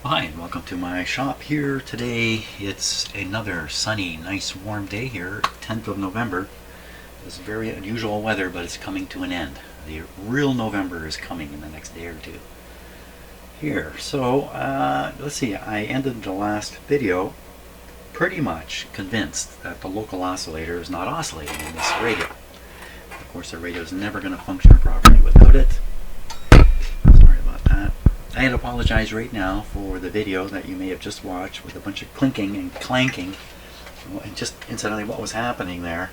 Hi, and welcome to my shop here today. It's another sunny, nice, warm day here, 10th of November. It's very unusual weather, but it's coming to an end. The real November is coming in the next day or two here. So, let's see, I ended the last video pretty much convinced that the local oscillator is not oscillating in this radio. Of course, the radio is never going to function properly without it. Sorry about that. I apologize right now for the video that you may have just watched with a bunch of clinking and clanking. And just incidentally, what was happening there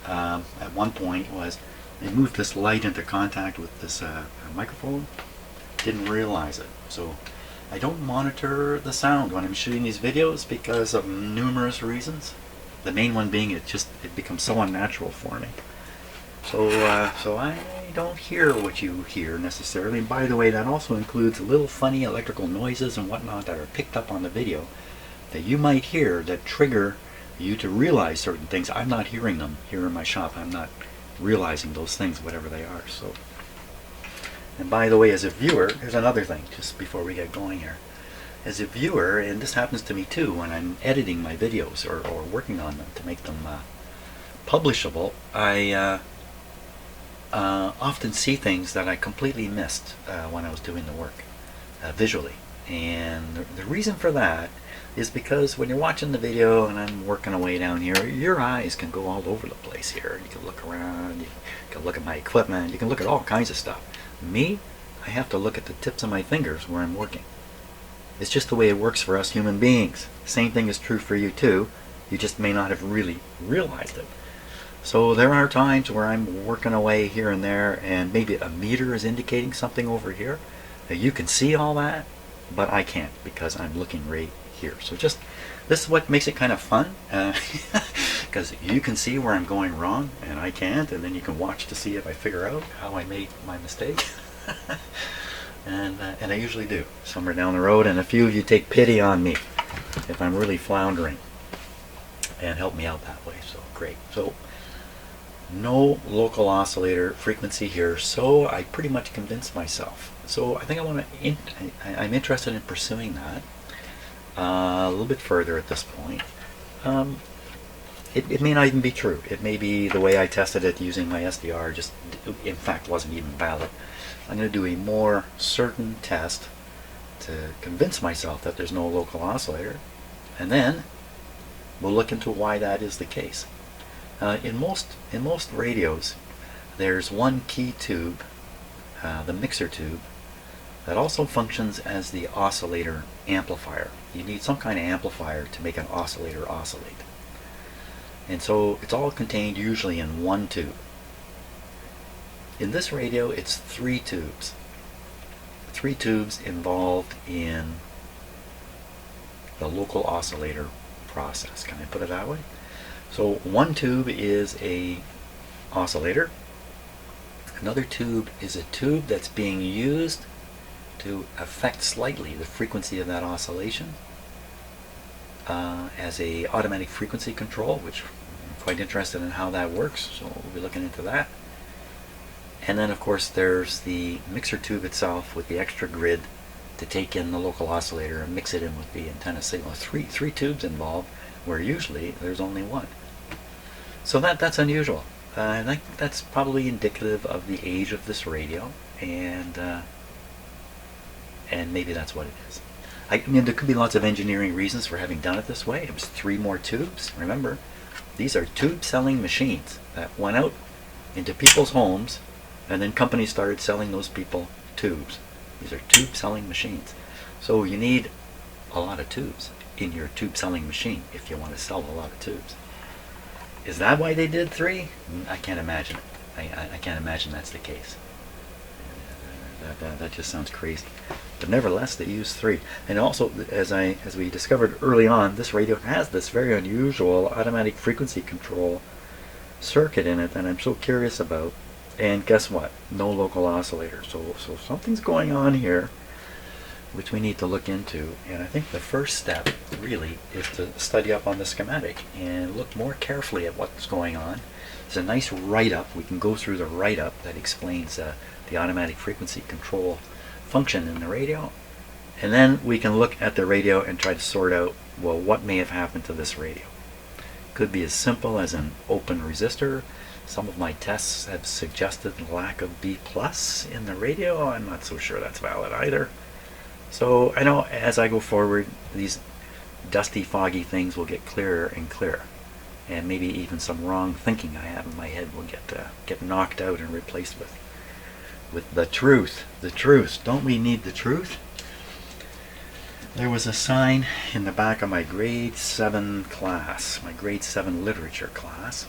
at one point was I moved this light into contact with this microphone. Didn't realize it. So I don't monitor the sound when I'm shooting these videos because of numerous reasons. The main one being it becomes so unnatural for me. So I don't hear what you hear necessarily. And by the way, that also includes little funny electrical noises and whatnot that are picked up on the video that you might hear that trigger you to realize certain things. I'm not hearing them here in my shop. I'm not realizing those things, whatever they are. So, and by the way, as a viewer, here's another thing just before we get going here. As a viewer, and this happens to me too when I'm editing my videos or working on them to make them publishable, I often see things that I completely missed when I was doing the work visually. And the reason for that is because when you're watching the video and I'm working away down here, your eyes can go all over the place here. You can look around, you can look at my equipment, you can look at all kinds of stuff. Me, I have to look at the tips of my fingers where I'm working. It's just the way it works for us human beings. Same thing is true for you too. You just may not have really realized it. So there are times where I'm working away here and there and maybe a meter is indicating something over here. Now you can see all that, but I can't because I'm looking right here. So just, this is what makes it kind of fun because you can see where I'm going wrong and I can't, and then you can watch to see if I figure out how I made my mistake. And I usually do somewhere down the road, and a few of you take pity on me if I'm really floundering and help me out that way. So great. So no local oscillator frequency here, so I pretty much convinced myself. So I think I'm interested in pursuing that a little bit further at this point. It may not even be true. It may be the way I tested it using my SDR just in fact wasn't even valid. I'm going to do a more certain test to convince myself that there's no local oscillator, and then we'll look into why that is the case. In most radios, there's one key tube, the mixer tube, that also functions as the oscillator amplifier. You need some kind of amplifier to make an oscillator oscillate. And so it's all contained usually in one tube. In this radio, it's three tubes. Three tubes involved in the local oscillator process. Can I put it that way? So one tube is a oscillator. Another tube is a tube that's being used to affect slightly the frequency of that oscillation as a automatic frequency control, which I'm quite interested in how that works, so we'll be looking into that. And then of course there's the mixer tube itself with the extra grid to take in the local oscillator and mix it in with the antenna signal. Three tubes involved, where usually there's only one. So that's unusual. And I think that's probably indicative of the age of this radio, and maybe that's what it is. I mean, there could be lots of engineering reasons for having done it this way. It was three more tubes. Remember, these are tube selling machines that went out into people's homes, and then companies started selling those people tubes. These are tube selling machines. So you need a lot of tubes in your tube selling machine if you want to sell a lot of tubes. Is that why they did three? I can't imagine it. I can't imagine that's the case. That just sounds crazy. But nevertheless, they use three. And also, as we discovered early on, this radio has this very unusual automatic frequency control circuit in it that I'm so curious about. And guess what? No local oscillator. So something's going on here which we need to look into. And I think the first step really is to study up on the schematic and look more carefully at what's going on. There's a nice write-up. We can go through the write-up that explains the automatic frequency control function in the radio. And then we can look at the radio and try to sort out, well, what may have happened to this radio. Could be as simple as an open resistor. Some of my tests have suggested the lack of B plus in the radio. I'm not so sure that's valid either. So I know as I go forward, these dusty, foggy things will get clearer and clearer. And maybe even some wrong thinking I have in my head will get knocked out and replaced with the truth. The truth. Don't we need the truth? There was a sign in the back of my grade 7 class, my grade 7 literature class.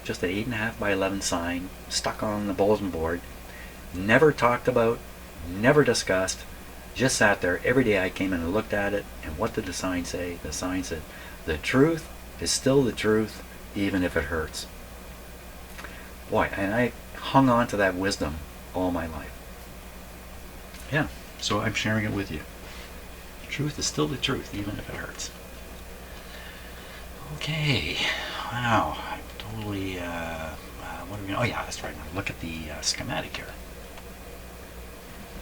Just an 8.5 by 11 sign stuck on the bulletin board. Never talked about, never discussed, just sat there. Every day I came in and looked at it, and what did the sign say? The sign said, "The truth is still the truth, even if it hurts." Boy, and I hung on to that wisdom all my life. Yeah, so I'm sharing it with you. The truth is still the truth, even if it hurts. Okay, wow, I'm totally, what are we gonna, oh yeah, that's right, look at the schematic here.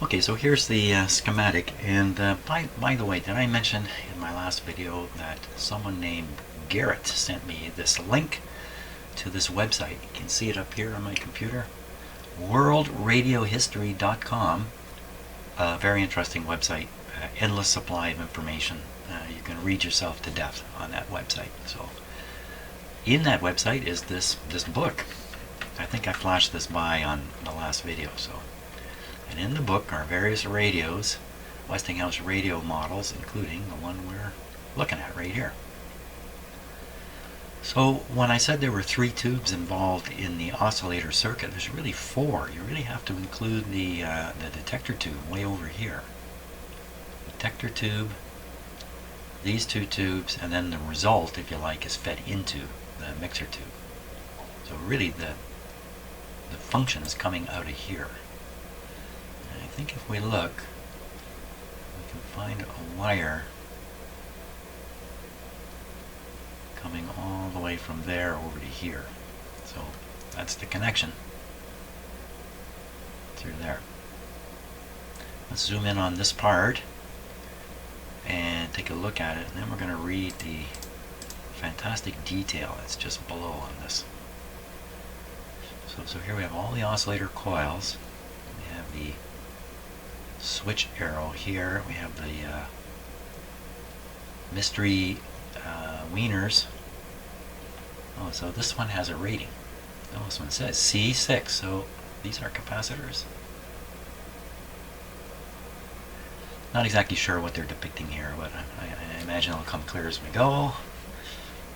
Okay, so here's the schematic, and by the way, did I mention in my last video that someone named Garrett sent me this link to this website? You can see it up here on my computer, worldradiohistory.com. Very interesting website, endless supply of information. You can read yourself to death on that website. So in that website is this book. I think I flashed this by on the last video. So, and in the book are various radios, Westinghouse radio models, including the one we're looking at right here. So when I said there were 3 tubes involved in the oscillator circuit, there's really 4. You really have to include the detector tube way over here. Detector tube, these 2 tubes, and then the result, if you like, is fed into the mixer tube. So really the function is coming out of here. And I think if we look, we can find a wire coming all the way from there over to here. So that's the connection through there. Let's zoom in on this part and take a look at it, and then we're going to read the fantastic detail that's just below on this. So here we have all the oscillator coils. We have the switch arrow here. We have the mystery wieners. Oh, so this one has a rating. Oh, this one says C6. So these are capacitors. Not exactly sure what they're depicting here, but I imagine it'll come clear as we go.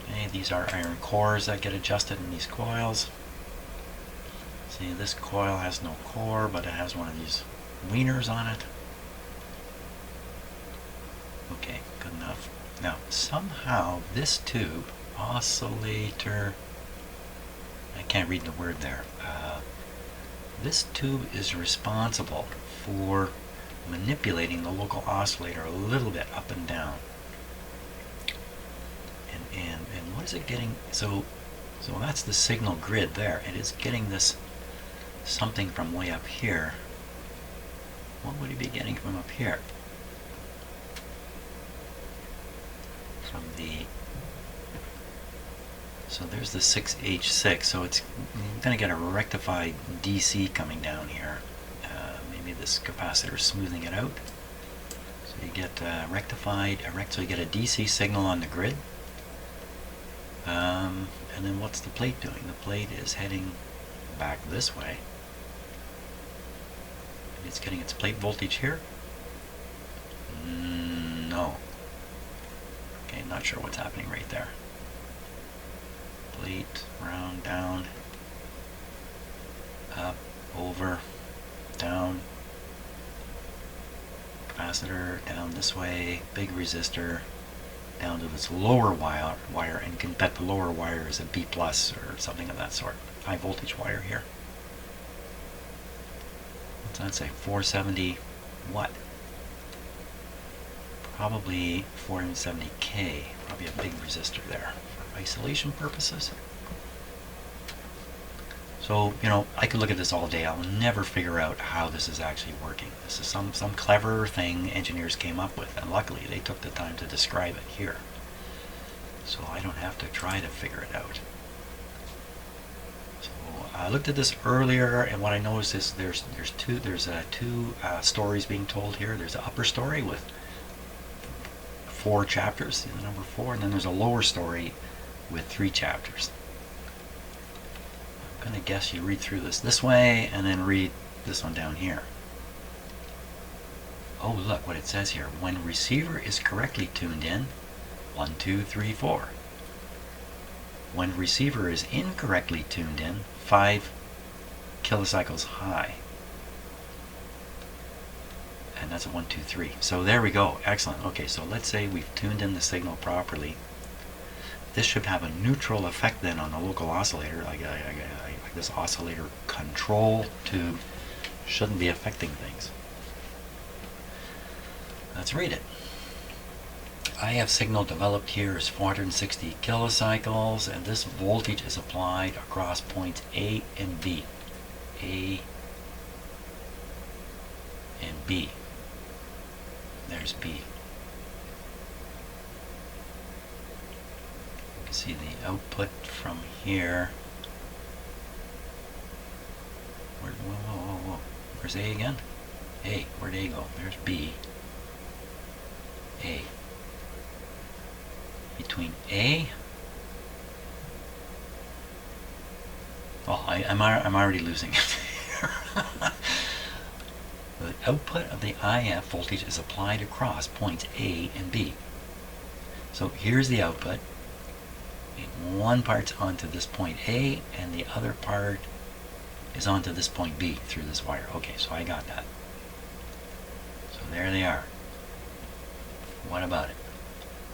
Okay, these are iron cores that get adjusted in these coils. See, this coil has no core, but it has one of these wieners on it. Okay, good enough. Now, somehow this tube, oscillator, I can't read the word there. This tube is responsible for manipulating the local oscillator a little bit up and down. And what is it getting? So that's the signal grid there. It is getting this something from way up here. What would it be getting from up here? From the, so there's the 6H6, so it's going to get a rectified DC coming down here. Maybe this capacitor is smoothing it out. So you get rectified, so you get a DC signal on the grid. And then what's the plate doing? The plate is heading back this way. It's getting its plate voltage here. No. Okay, not sure what's happening right there. Plate, round, down, up, over, down. Capacitor down this way, big resistor down to this lower wire, and you can bet the lower wire is a B plus or something of that sort. High voltage wire here. What's that say? 470 what? Probably 470K. Probably a big resistor there for isolation purposes. So, you know, I could look at this all day. I'll never figure out how this is actually working. This is some clever thing engineers came up with, and luckily they took the time to describe it here. So I don't have to try to figure it out. So I looked at this earlier, and what I noticed is there's two stories being told here. There's an upper story with 4 chapters, the number 4, and then there's a lower story with 3 chapters. I'm gonna guess you read through this way, and then read this one down here. Oh, look what it says here. When receiver is correctly tuned in, 1, 2, 3, 4. When receiver is incorrectly tuned in, 5 kilocycles high. And that's a 1, 2, 3. So there we go. Excellent. Okay, so let's say we've tuned in the signal properly. This should have a neutral effect then on the local oscillator, like this oscillator control tube shouldn't be affecting things. Let's read it. IF signal developed here is 460 kilocycles, and this voltage is applied across points A and B. A and B. There's B. You can see the output from here. Whoa. Where's A again? A. Where'd A go? There's B. A. Between A. Oh, I'm already losing it. The output of the IF voltage is applied across points A and B. So here's the output. One part's onto this point A, and the other part is onto this point B through this wire. Okay, so I got that. So there they are. What about it?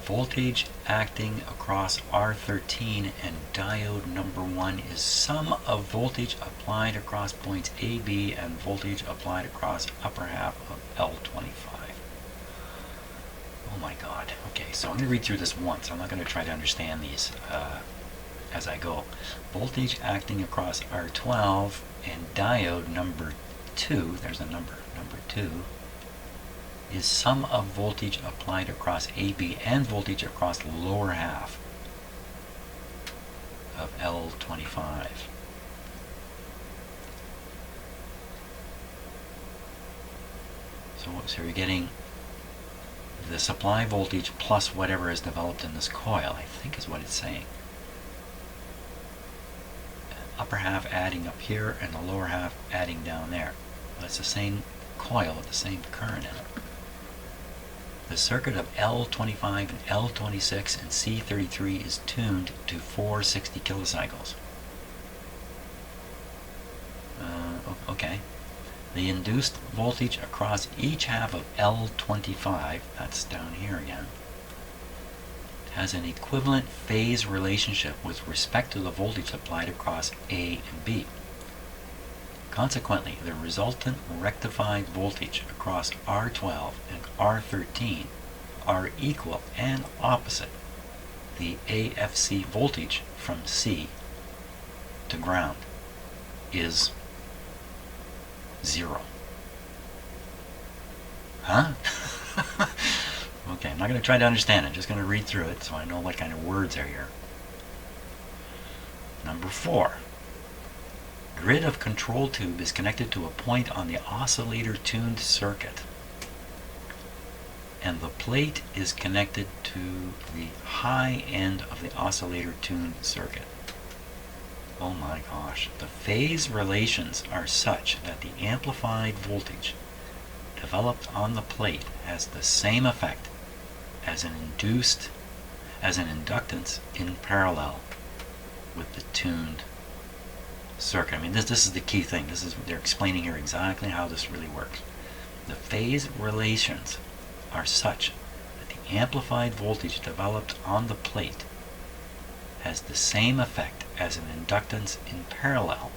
Voltage acting across R13 and diode number 1 is sum of voltage applied across points AB and voltage applied across upper half of L25. Oh my god. Okay, so I'm going to read through this once. I'm not going to try to understand these as I go. Voltage acting across R12 and diode number 2, there's a number 2, is sum of voltage applied across AB and voltage across the lower half of L25. So you're getting the supply voltage plus whatever is developed in this coil, I think is what it's saying. Upper half adding up here and the lower half adding down there. Well, it's the same coil with the same current in it. The circuit of L25 and L26 and C33 is tuned to 460 kilocycles. Okay. The induced voltage across each half of L25, that's down here again, has an equivalent phase relationship with respect to the voltage applied across A and B. Consequently, the resultant rectified voltage across R12 and R13 are equal and opposite the AFC voltage from C to ground is 0. Huh? Okay, I'm not going to try to understand it. I'm just going to read through it so I know what kind of words are here. Number 4. Grid of control tube is connected to a point on the oscillator tuned circuit, and the plate is connected to the high end of the oscillator tuned circuit. Oh my gosh. The phase relations are such that the amplified voltage developed on the plate has the same effect as an inductance in parallel with the tuned circuit. I mean, this is the key thing. They're explaining here exactly how this really works. The phase relations are such that the amplified voltage developed on the plate has the same effect as an inductance in parallel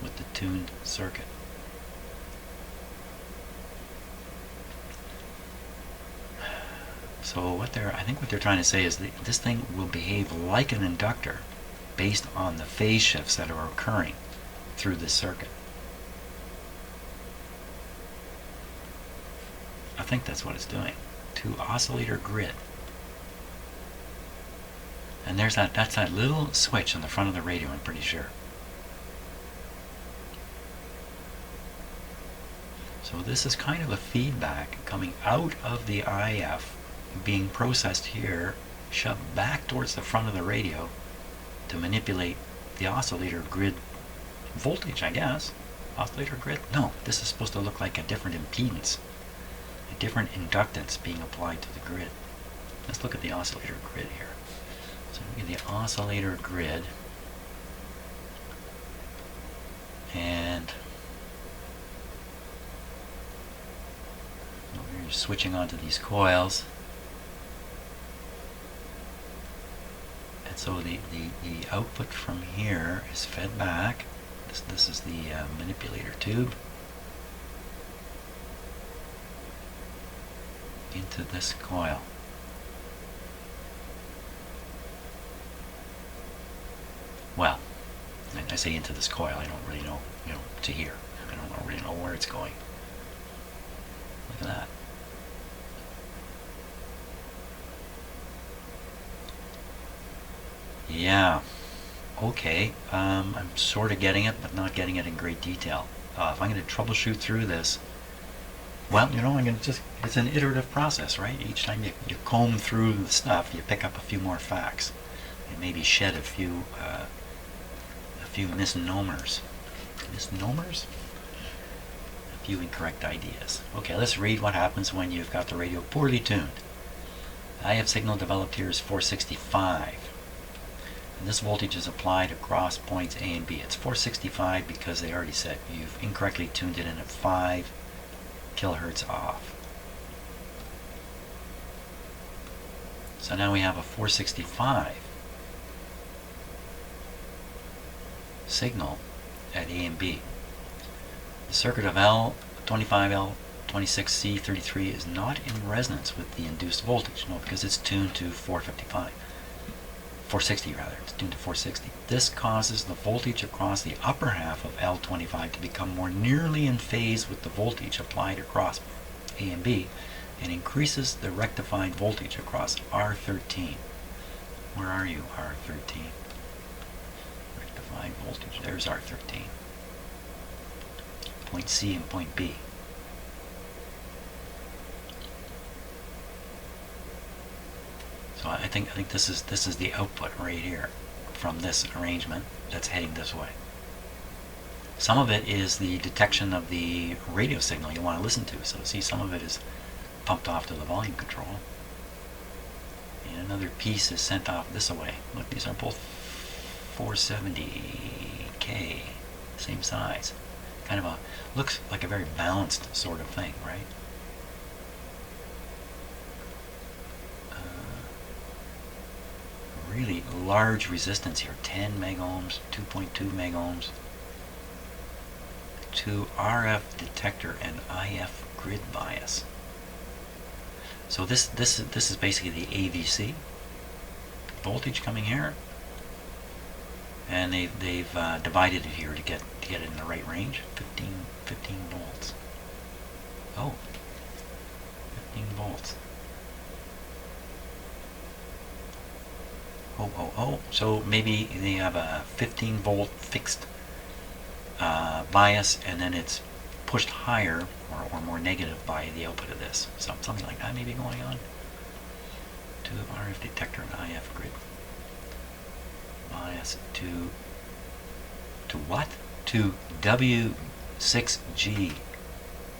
with the tuned circuit. So I think what they're trying to say is that this thing will behave like an inductor based on the phase shifts that are occurring through this circuit. I think that's what it's doing. To oscillator grid. And that's that little switch on the front of the radio, I'm pretty sure. So this is kind of a feedback coming out of the IF, being processed here, shoved back towards the front of the radio to manipulate the oscillator grid voltage, I guess. Oscillator grid? No, this is supposed to look like a different impedance, a different inductance being applied to the grid. Let's look at the oscillator grid here. So look at the oscillator grid, and you're switching onto these coils. And so the output from here is fed back. This is the manipulator tube into this coil. Well, I say into this coil, I don't really know, to here. I don't really know where it's going. Look at that. Yeah, okay, I'm sort of getting it, but not getting it in great detail. If I'm going to troubleshoot through this, well, I'm going to it's an iterative process, right? Each time you comb through the stuff, you pick up a few more facts, and maybe shed a few misnomers. Misnomers? A few incorrect ideas. Okay, let's read what happens when you've got the radio poorly tuned. IF signal developed here is 465. And this voltage is applied across points A and B. It's 465 because they already said you've incorrectly tuned it in at 5 kilohertz off. So now we have a 465 signal at A and B. The circuit of L25, L26, C33 is not in resonance with the induced voltage. No, because it's tuned to 460 rather. It's tuned to 460. This causes the voltage across the upper half of L25 to become more nearly in phase with the voltage applied across A and B, and increases the rectified voltage across R13. Where are you, R13? Rectified voltage. There's R13. Point C and point B. So I think this is the output right here from this arrangement that's heading this way. Some of it is the detection of the radio signal you want to listen to. So see, some of it is pumped off to the volume control, and another piece is sent off this way. Look, these are both 470K, same size. Kind of a, looks like a very balanced sort of thing, right? Really large resistance here, 10 megohms, 2.2 megohms, to RF detector and IF grid bias. So this is basically the AVC voltage coming here, and they've divided it here to get it in the right range. 15 volts. Oh, 15 volts. Oh, so maybe they have a 15 volt fixed bias, and then it's pushed higher or more negative by the output of this. So something like that may be going on. To RF detector and IF grid bias to what? To W6G.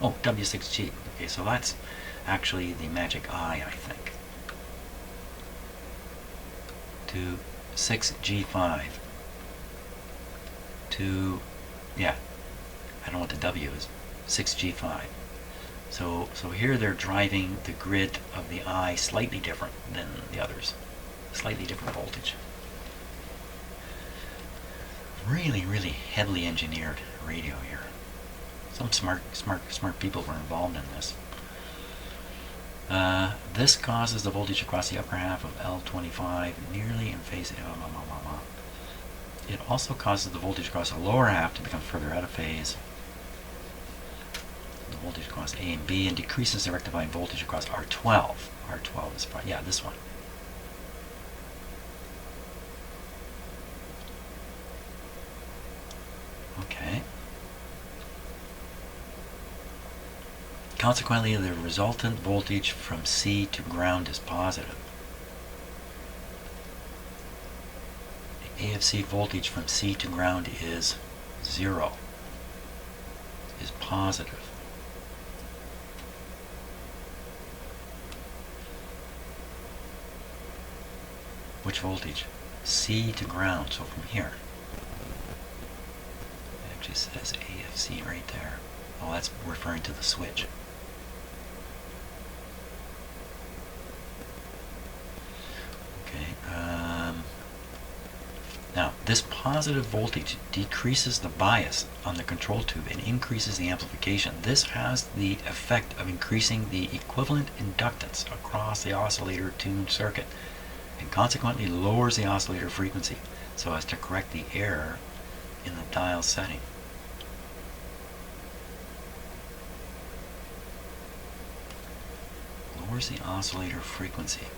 Oh, W6G. Okay, so that's actually the magic I think. To 6G5 to, yeah, I don't know what the W is, 6G5. So here they're driving the grid of the I slightly different than the others, slightly different voltage. Really heavily engineered radio here. Some smart people were involved in this. This causes the voltage across the upper half of L25 nearly in phase. it also causes the voltage across the lower half to become further out of phase. The voltage across A and B, and decreases the rectifying voltage across R12. R12 is probably, yeah, this one. Okay. Consequently, the resultant voltage from C to ground is positive. The AFC voltage from C to ground is 0, is positive. Which voltage? C to ground, so from here. It actually says AFC right there. Oh, that's referring to the switch. Now, this positive voltage decreases the bias on the control tube and increases the amplification. This has the effect of increasing the equivalent inductance across the oscillator tuned circuit, and consequently lowers the oscillator frequency so as to correct the error in the dial setting. Lowers the oscillator frequency.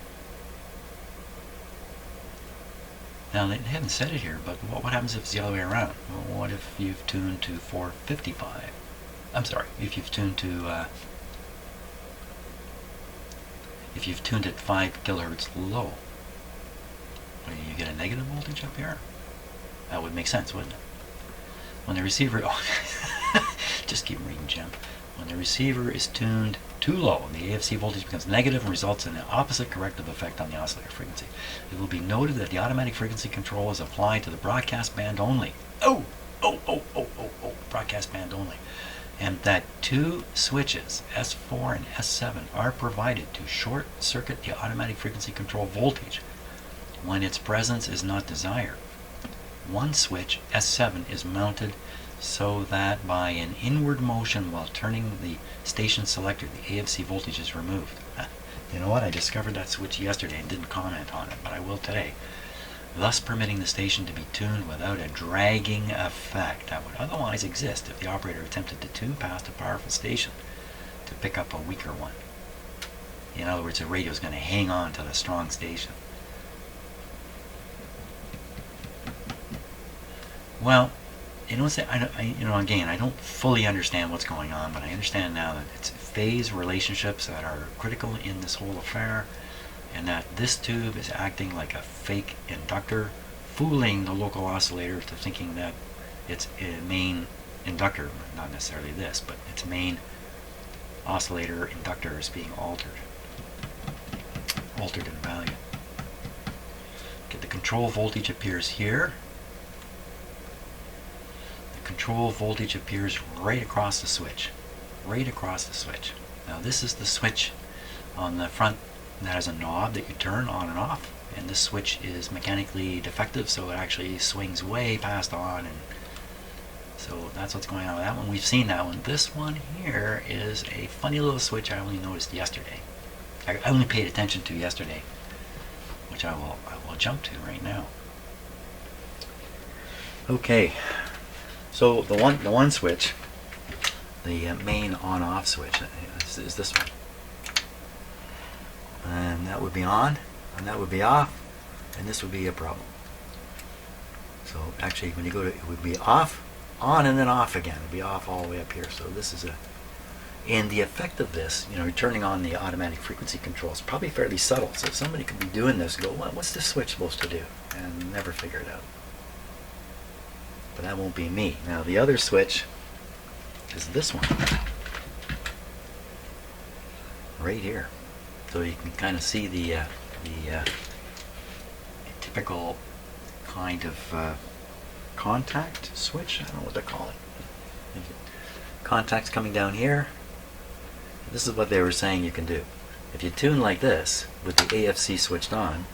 Now, they haven't said it here, but what happens if it's the other way around? Well, what if you've tuned to 455? I'm sorry, if you've tuned to, if you've tuned at 5 kilohertz low, you get a negative voltage up here? That would make sense, wouldn't it? When the receiver, just keep reading, Jim. When the receiver is tuned too low, the AFC voltage becomes negative and results in the opposite corrective effect on the oscillator frequency. It will be noted that the automatic frequency control is applied to the broadcast band only. Broadcast band only. And that two switches, S4 and S7, are provided to short circuit the automatic frequency control voltage when its presence is not desired. One switch, S7, is mounted so that by an inward motion while turning the station selector, the AFC voltage is removed. You know what? I discovered that switch yesterday and didn't comment on it, but I will today. Thus permitting the station to be tuned without a dragging effect that would otherwise exist if the operator attempted to tune past a powerful station to pick up a weaker one. In other words, the radio is going to hang on to the strong station. Well, again, I don't fully understand what's going on, but I understand now that it's phase relationships that are critical in this whole affair, and that this tube is acting like a fake inductor, fooling the local oscillator to thinking that its main inductor, not necessarily this, but its main oscillator inductor is being altered in value. Okay, the control voltage appears here. Control voltage appears right across the switch. Now this is the switch on the front that has a knob that you turn on and off, and this switch is mechanically defective, so it actually swings way past on, and so that's what's going on with that one. We've seen that one. This one here is a funny little switch I only noticed yesterday. I only paid attention to yesterday, which I will jump to right now. Okay. So the one switch, the main on-off switch, is this one, and that would be on, and that would be off, and this would be a problem. So actually, when you go to, it would be off, on, and then off again. It would be off all the way up here. So this is and the effect of this, turning on the automatic frequency control is probably fairly subtle. So somebody could be doing this, go, well, what's this switch supposed to do, and never figure it out. But that won't be me. Now the other switch is this one, right here. So you can kind of see the typical kind of contact switch. I don't know what to call it. Contacts coming down here. This is what they were saying you can do. If you tune like this with the AFC switched on,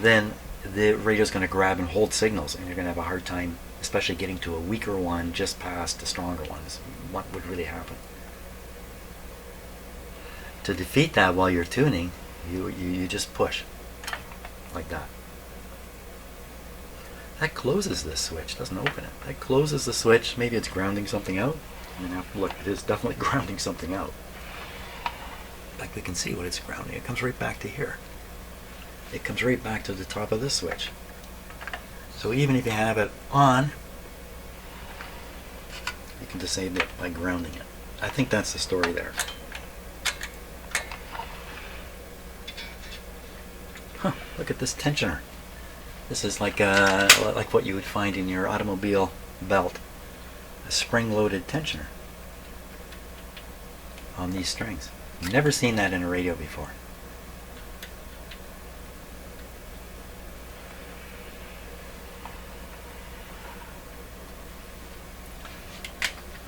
then the radio is going to grab and hold signals, and you're going to have a hard time, especially getting to a weaker one just past the stronger ones. What would really happen? To defeat that while you're tuning, you just push like that. That closes this switch, doesn't open it. That closes the switch. Maybe it's grounding something out. And now, look, it is definitely grounding something out. In fact, we can see what it's grounding. It comes right back to here. It comes right back to the top of this switch. So even if you have it on, you can disable it by grounding it. I think that's the story there. Huh, look at this tensioner. This is like what you would find in your automobile belt. A spring-loaded tensioner on these strings. Never seen that in a radio before.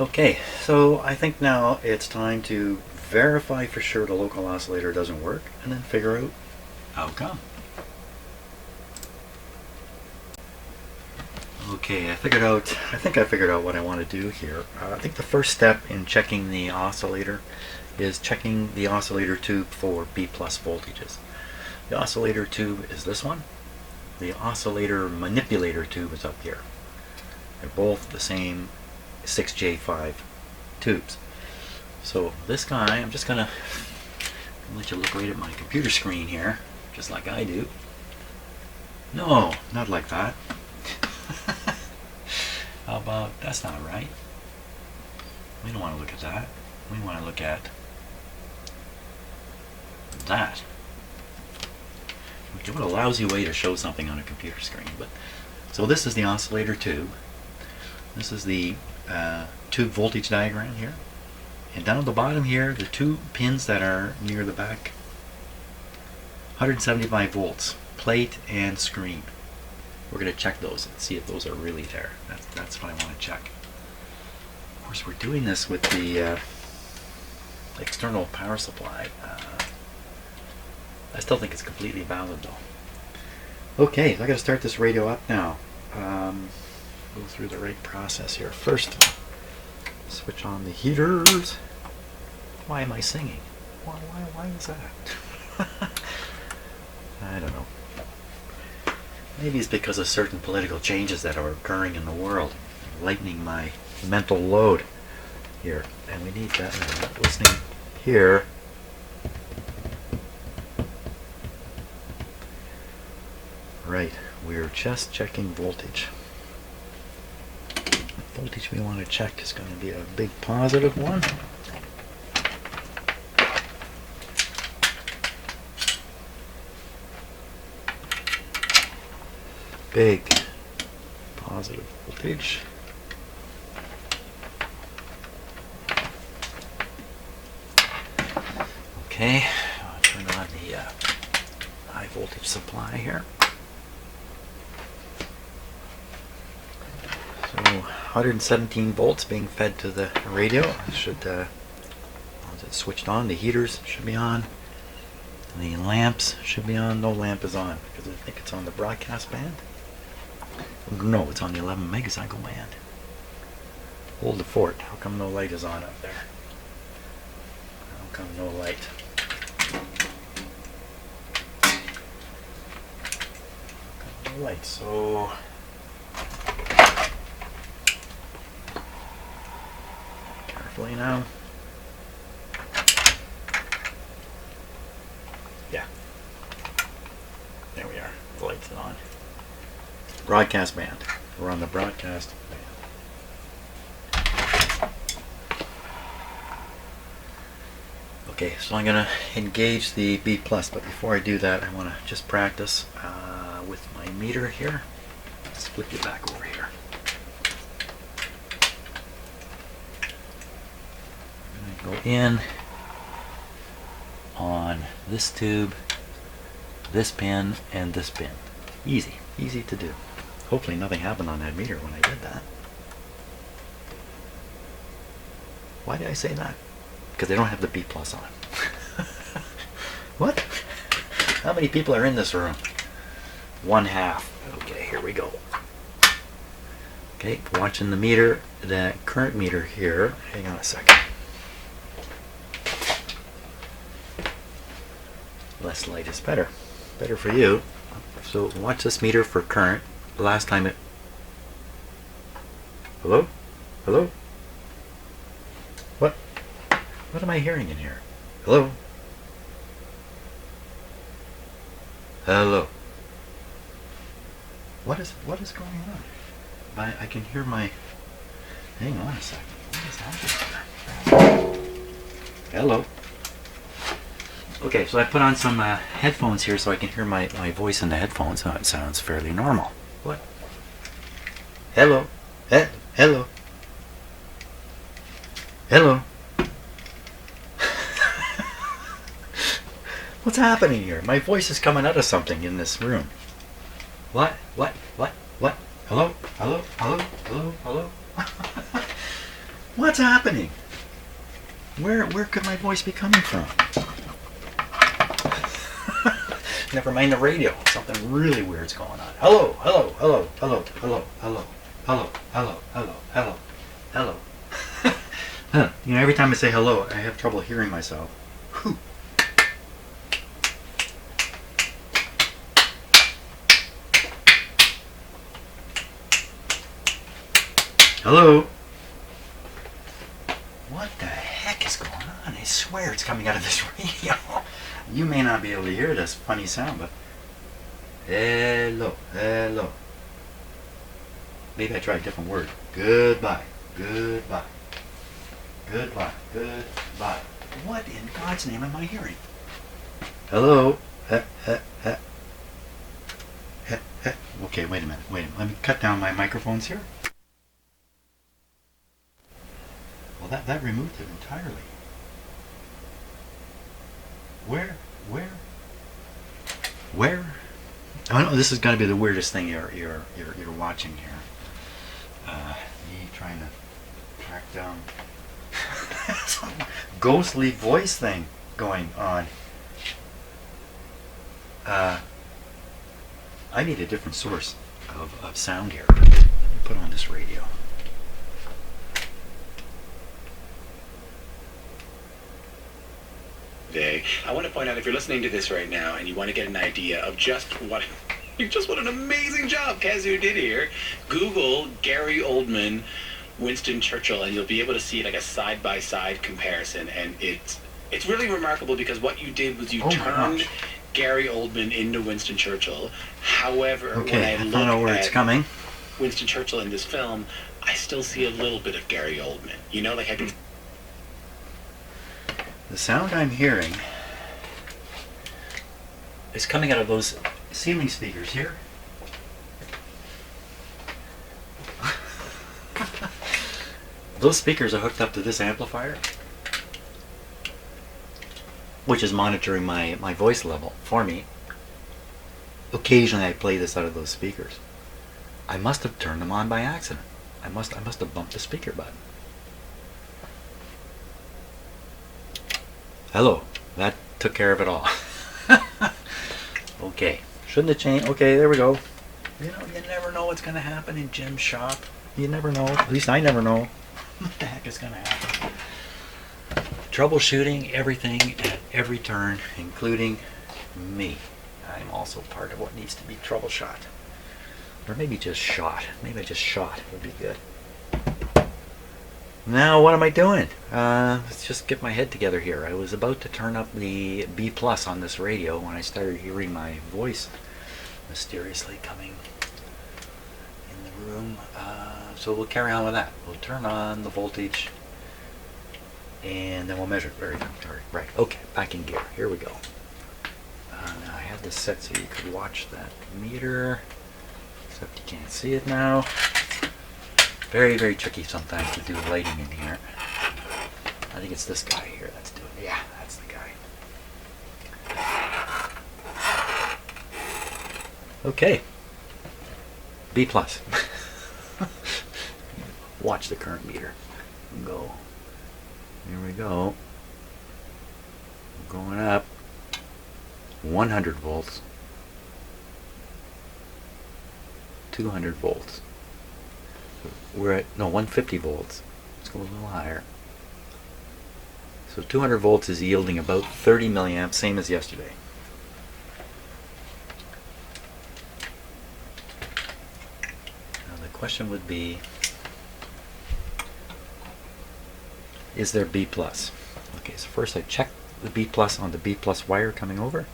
Okay, so I think now it's time to verify for sure the local oscillator doesn't work and then figure out how come. Okay, I think I figured out what I want to do here. I think the first step in checking the oscillator is checking the oscillator tube for B+ voltages. The oscillator tube is this one. The oscillator manipulator tube is up here. They're both the same 6J5 tubes. So this guy, I'm just gonna let you look right at my computer screen here, just like I do. No, not like that. How about, that's not right. We don't want to look at that. We want to look at that. Okay, what a lousy way to show something on a computer screen. But so this is the oscillator tube. This is the tube voltage diagram here. And down at the bottom here, the two pins that are near the back, 175 volts, plate and screen. We're going to check those and see if those are really there. That's what I want to check. Of course, we're doing this with the external power supply. I still think it's completely valid though. Okay, so I got to start this radio up now. Go through the right process here. First, switch on the heaters. Why am I singing? Why is that? I don't know. Maybe it's because of certain political changes that are occurring in the world, lightening my mental load here. And we need that. I'm not listening here. Right, we're just checking voltage. The voltage we want to check is going to be a big positive one. Big positive voltage. Okay, I'll turn on the high voltage supply here. So 117 volts being fed to the radio. It should, once it's switched on, the heaters should be on. The lamps should be on. No lamp is on because I think it's on the broadcast band. No, it's on the 11 megacycle band. Hold the fort. How come no light is on up there? How come no light? How come no light? So carefully now. Yeah. There we are. The light's on. Broadcast band. We're on the broadcast band. Okay, so I'm going to engage the B+, but before I do that, I want to just practice with my meter here. Let's flip you back over here. I'm going to go in on this tube, this pin, and this pin. Easy, easy to do. Hopefully nothing happened on that meter when I did that. Why did I say that? Because they don't have the B+ on. What? How many people are in this room? 1/2. Okay, here we go. Okay, watching the meter, the current meter here. Hang on a second. Less light is better. Better for you. So watch this meter for current. the last time it... Hello? Hello? What? What am I hearing in here? Hello? Hello? What is going on? I can hear my... Hang on a second. What is happening here? Hello? Okay, so I put on some headphones here so I can hear my voice in the headphones. So it sounds fairly normal. What? Hello? Hello? Hello? What's happening here? My voice is coming out of something in this room. What? What? What? What? Hello? Hello? Hello? Hello? Hello? What's happening? Where could my voice be coming from? Never mind the radio. Something really weird's going on. Hello, hello, hello, hello, hello, hello, hello, hello, hello, hello, hello. You know, every time I say hello, I have trouble hearing myself. Whew. Hello? What the heck is going on? I swear it's coming out of this radio. You may not be able to hear this funny sound, but... Hello, hello. Maybe I try a different word. Goodbye, goodbye, goodbye, goodbye. What in God's name am I hearing? Hello? Okay, wait a minute. Let me cut down my microphones here. Well, that removed it entirely. Where? Oh no, this is going to be the weirdest thing you're watching here. Me trying to track down some ghostly voice thing going on. I need a different source of sound here. Let me put on this radio. Today, I want to point out, if you're listening to this right now and you want to get an idea of just what an amazing job Kazoo did here, Google Gary Oldman, Winston Churchill, and you'll be able to see like a side-by-side comparison. And it's really remarkable because what you did was you turned Gary Oldman into Winston Churchill. However, okay, when I don't know where it's coming. Winston Churchill in this film, I still see a little bit of Gary Oldman. You know, like I can... The sound I'm hearing is coming out of those ceiling speakers here. Those speakers are hooked up to this amplifier, which is monitoring my voice level for me. Occasionally I play this out of those speakers. I must have turned them on by accident. I must have bumped the speaker button. Hello, that took care of it all. Okay, shouldn't have changed. Okay, there we go. You know, you never know what's going to happen in Jim's shop. You never know. At least I never know what the heck is going to happen. Troubleshooting everything at every turn, including me. I'm also part of what needs to be troubleshot. Or maybe just shot. Maybe I just shot would be good. Now what am I doing? Let's just get my head together here. I was about to turn up the B+ on this radio when I started hearing my voice mysteriously coming in the room. So we'll carry on with that. We'll turn on the voltage and then we'll measure it. Very good. Right. Okay, back in gear. Here we go. Now I had this set so you could watch that meter, except you can't see it now. Very, very tricky sometimes to do lighting in here. I think it's this guy here that's doing it. Yeah, that's the guy. Okay. B+. Watch the current meter. Go. Here we go. Going up. 100 volts. 200 volts. We're at, no, 150 volts. Let's go a little higher. So 200 volts is yielding about 30 milliamps, same as yesterday. question would be, is there B plus? Okay, so first I check the B plus on the B plus wire coming over.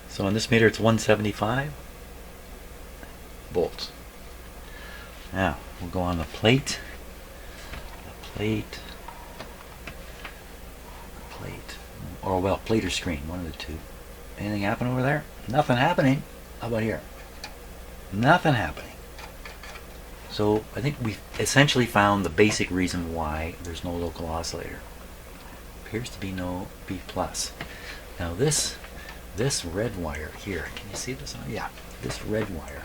So on this meter it's 175 volts. Now we'll go on the plate. Or well, plate or screen, one of the two. Anything happen over there? Nothing happening. How about here? Nothing happening. So I think we've essentially found the basic reason why there's no local oscillator. Appears to be no B plus. Now this red wire here, can you see this? Yeah, this red wire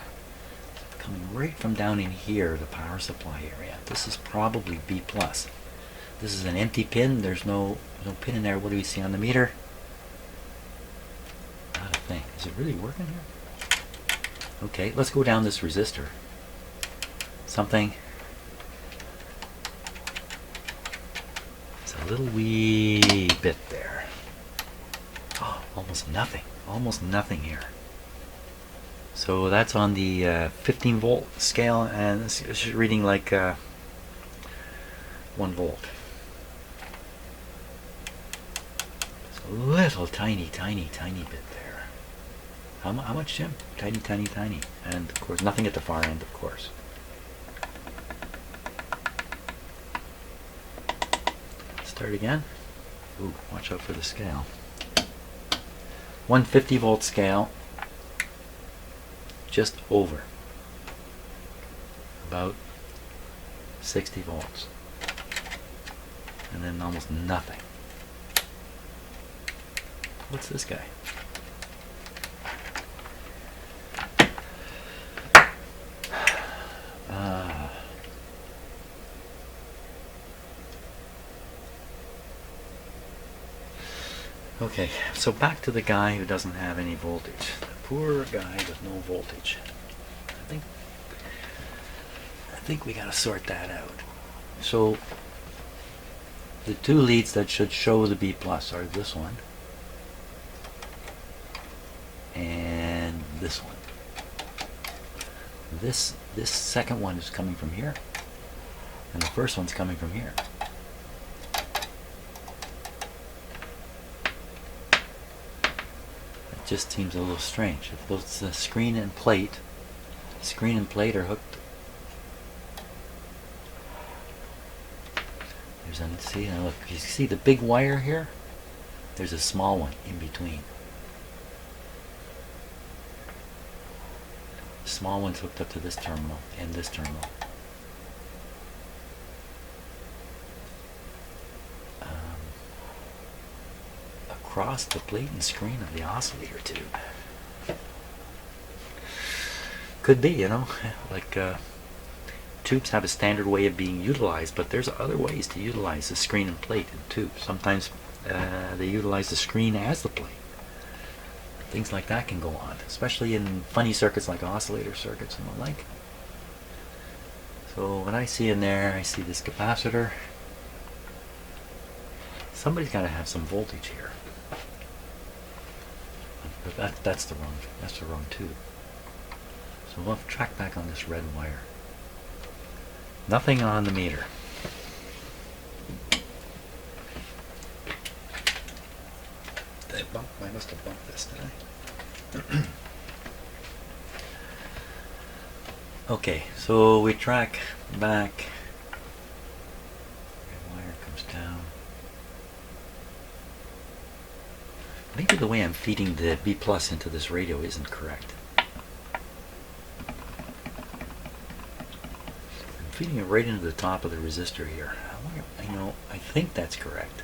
coming right from down in here, the power supply area. This is probably B plus. This is an empty pin. There's no pin in there. What do we see on the meter? Not a thing. Is it really working here? Okay, let's go down this resistor. Something. It's a little wee bit there. Oh, almost nothing. Almost nothing here. So that's on the 15 volt scale, and it's reading like 1 volt. It's a little tiny bit there. How much, Jim? Tiny. And of course, nothing at the far end, of course. Start again. Ooh, watch out for the scale. 150 volt scale. Just over. About 60 volts. And then almost nothing. What's this guy? Okay, so back to the guy who doesn't have any voltage. The poor guy with no voltage. I think we gotta sort that out. So the two leads that should show the B plus are this one and this one. This second one is coming from here, and the first one's coming from here. It just seems a little strange. If both the screen and plate are hooked. See, now look, you see the big wire here? There's a small one in between. The small one's hooked up to this terminal and this terminal. Across the plate and screen of the oscillator tube. Could be, like tubes have a standard way of being utilized, but there's other ways to utilize the screen and plate in tubes. Sometimes they utilize the screen as the plate. Things like that can go on, especially in funny circuits like oscillator circuits and the like. So what I see in there, I see this capacitor. Somebody's got to have some voltage here. But that's the wrong tube. So we'll have to track back on this red wire. Nothing on the meter. I must have bumped this, did I? Okay, so we track back. Red wire comes down. Maybe the way I'm feeding the B plus into this radio isn't correct. Feeding it right into the top of the resistor here. I think that's correct.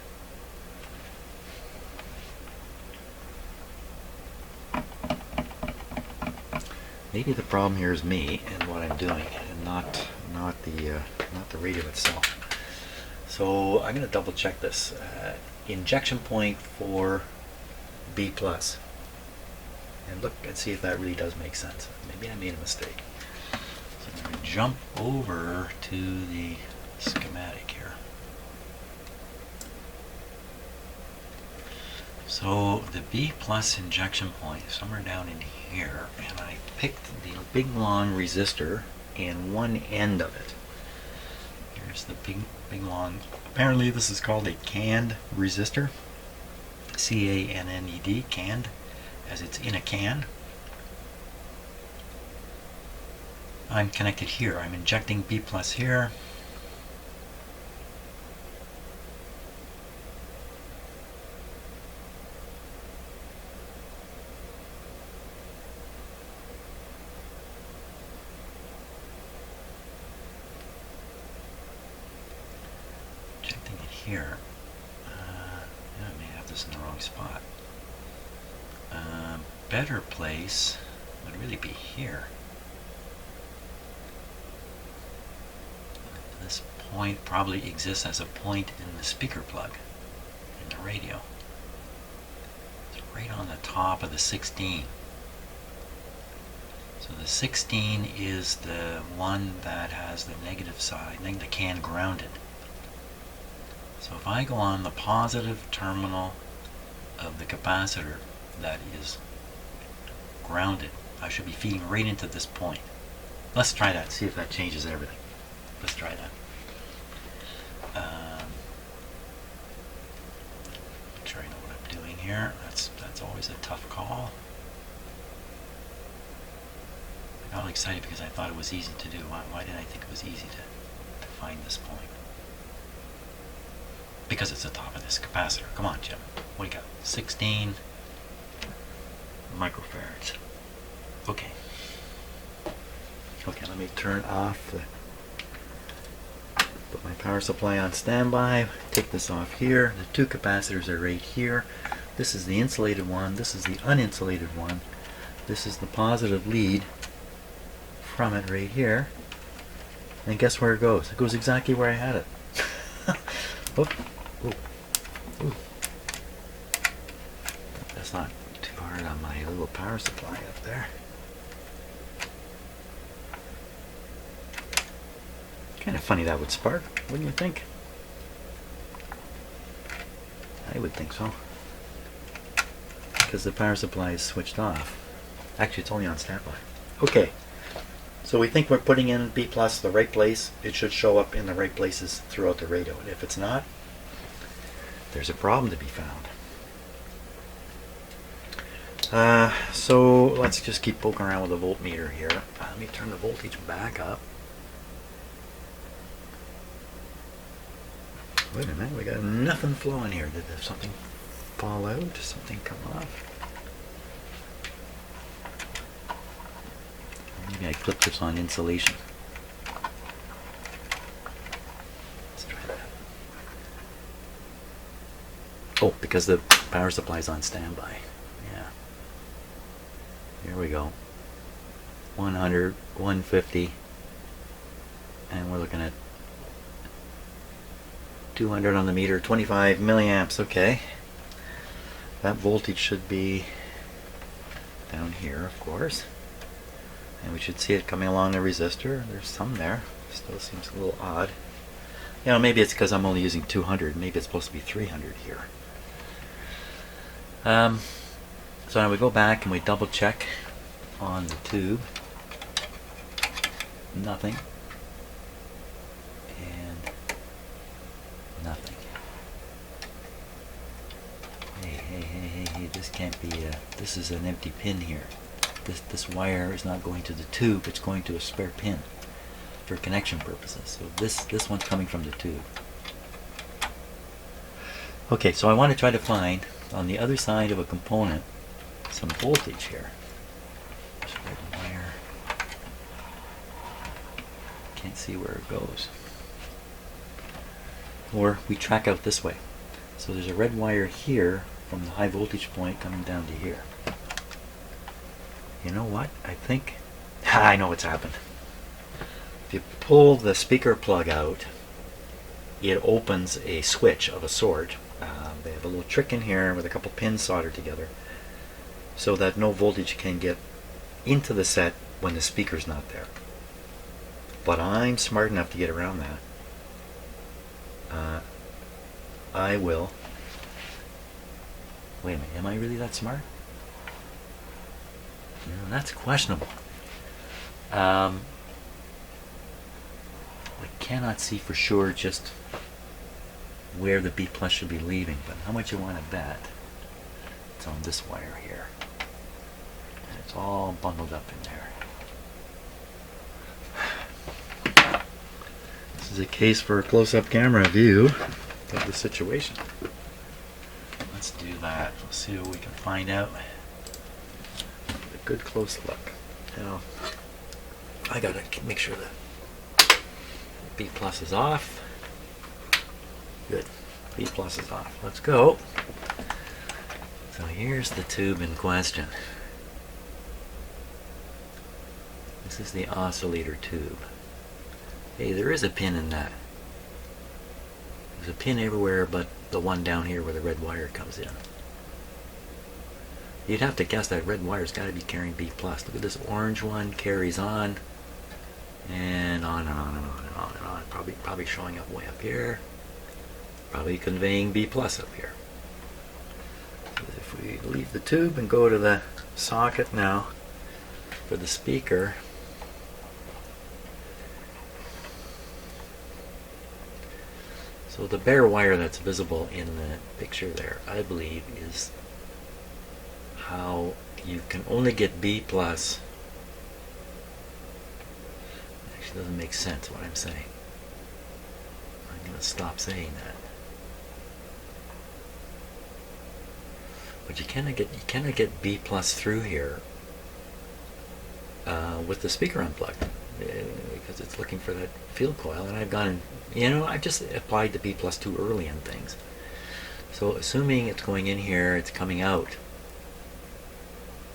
Maybe the problem here is me and what I'm doing, and not the radio itself. So I'm going to double check this. Injection point for B plus, and look and see if that really does make sense. Maybe I made a mistake. So I'm going to jump over to the schematic here. So the B plus injection point is somewhere down in here, and I picked the big long resistor in one end of it. Here's the big long, apparently this is called a canned resistor, C-A-N-N-E-D, canned, as it's in a can. I'm connected here. I'm injecting B plus here. Injecting it here. Yeah, I may have this in the wrong spot. Better place would really be here. This point probably exists as a point in the speaker plug in the radio. It's right on the top of the 16. So the 16 is the one that has the negative side, the can grounded. So if I go on the positive terminal of the capacitor that is grounded, I should be feeding right into this point. Let's try that, see if that changes everything. Let's try that. Make sure I know what I'm doing here. That's always a tough call. I got all excited because I thought it was easy to do. Why did I think it was easy to find this point? Because it's the top of this capacitor. Come on, Jim. What do you got? 16 microfarads. Okay. Okay, let me turn off the... Put my power supply on standby. Take this off here. The two capacitors are right here. This is the insulated one. This is the uninsulated one. This is the positive lead from it right here. And guess where it goes? It goes exactly where I had it. Oh. Ooh. That's not too hard on my little power supply up there. Kind of funny that would spark, wouldn't you think? I would think so. Because the power supply is switched off. Actually, it's only on standby. Okay. So we think we're putting in B plus the right place. It should show up in the right places throughout the radio. And if it's not, there's a problem to be found. So let's just keep poking around with the voltmeter here. Let me turn the voltage back up. Wait a minute, we got nothing flowing here. Did something fall out? Did something come off? Maybe I clipped this on insulation. Let's try that. Oh, because the power supply is on standby. Yeah. Here we go. 100, 150. And we're looking at 200 on the meter, 25 milliamps. Okay. That voltage should be down here, of course. And we should see it coming along the resistor. There's some there. Still seems a little odd. You know, maybe it's because I'm only using 200. Maybe it's supposed to be 300 here. So now we go back and we double check on the tube. Nothing. And nothing. Hey, this can't be, this is an empty pin here. This wire is not going to the tube, it's going to a spare pin for connection purposes. So this one's coming from the tube. Okay, so I want to try to find on the other side of a component some voltage here. This red wire. Can't see where it goes. Or we track out this way. So there's a red wire here from the high voltage point coming down to here. You know what? I think I know what's happened. If you pull the speaker plug out, it opens a switch of a sort. They have a little trick in here with a couple pins soldered together so that no voltage can get into the set when the speaker's not there. But I'm smart enough to get around that. I will Wait a minute, am I really that smart? No, that's questionable. I cannot see for sure just where the B plus should be leaving, but how much you want to bet it's on this wire here. And it's all bundled up in there. This is a case for a close-up camera view of the situation. Let's do that. Let's see what we can find out. A good close look. Now, I gotta make sure that B plus is off. Good. B plus is off. Let's go. So here's the tube in question. This is the oscillator tube. Hey, there is a pin in that. There's a pin everywhere but the one down here where the red wire comes in. You'd have to guess that red wire's got to be carrying B plus. Look at this orange one, carries on, and on and on and on and on and on. Probably showing up way up here. Probably conveying B plus up here. So if we leave the tube and go to the socket now for the speaker, so the bare wire that's visible in the picture there, I believe, is how you can only get B plus. Actually, doesn't make sense what I'm saying. I'm going to stop saying that. But you cannot get B plus through here with the speaker unplugged, because it's looking for that field coil, and I've gone and, I've just applied the B plus too early in things. So assuming it's going in here, it's coming out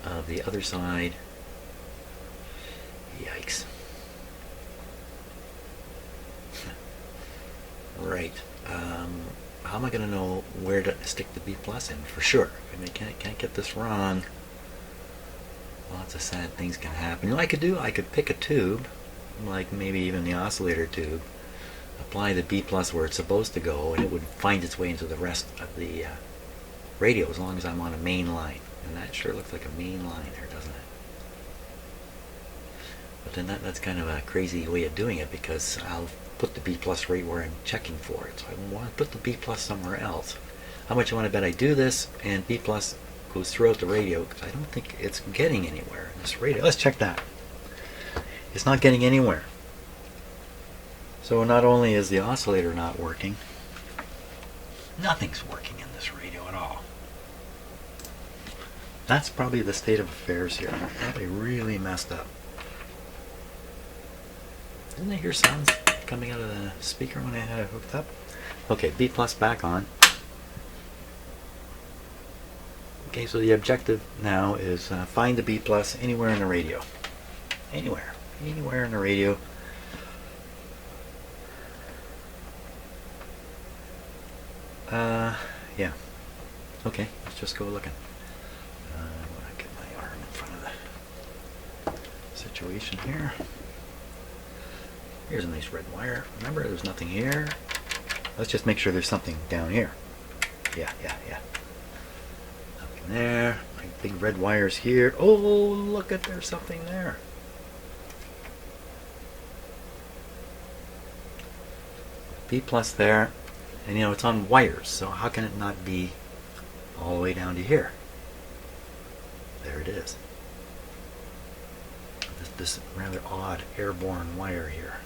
of the other side. Yikes. Right. How am I going to know where to stick the B plus in for sure? I mean, can't get this wrong. Lots of sad things can happen. You know what I could pick a tube, like maybe even the oscillator tube, apply the B plus where it's supposed to go, and it would find its way into the rest of the radio as long as I'm on a main line. And that sure looks like a main line there, doesn't it? But then that's kind of a crazy way of doing it, because I'll put the B plus right where I'm checking for it. So I want to put the B plus somewhere else. How much you want to bet I do this and B plus goes throughout the radio, because I don't think it's getting anywhere in this radio. Let's check that. It's not getting anywhere. So not only is the oscillator not working, nothing's working in this radio at all. That's probably the state of affairs here. Probably really messed up. Didn't I hear sounds coming out of the speaker when I had it hooked up? Okay, B plus back on. Okay, so the objective now is find the B plus anywhere in the radio. Anywhere in the radio. Yeah. Okay, let's just go looking. I want to get my arm in front of the situation here. Here's a nice red wire. Remember, there's nothing here. Let's just make sure there's something down here. Yeah. Nothing there. My big red wires here. Oh, look at, there's something there. B plus there. And it's on wires, so how can it not be all the way down to here? There it is. This rather odd airborne wire here.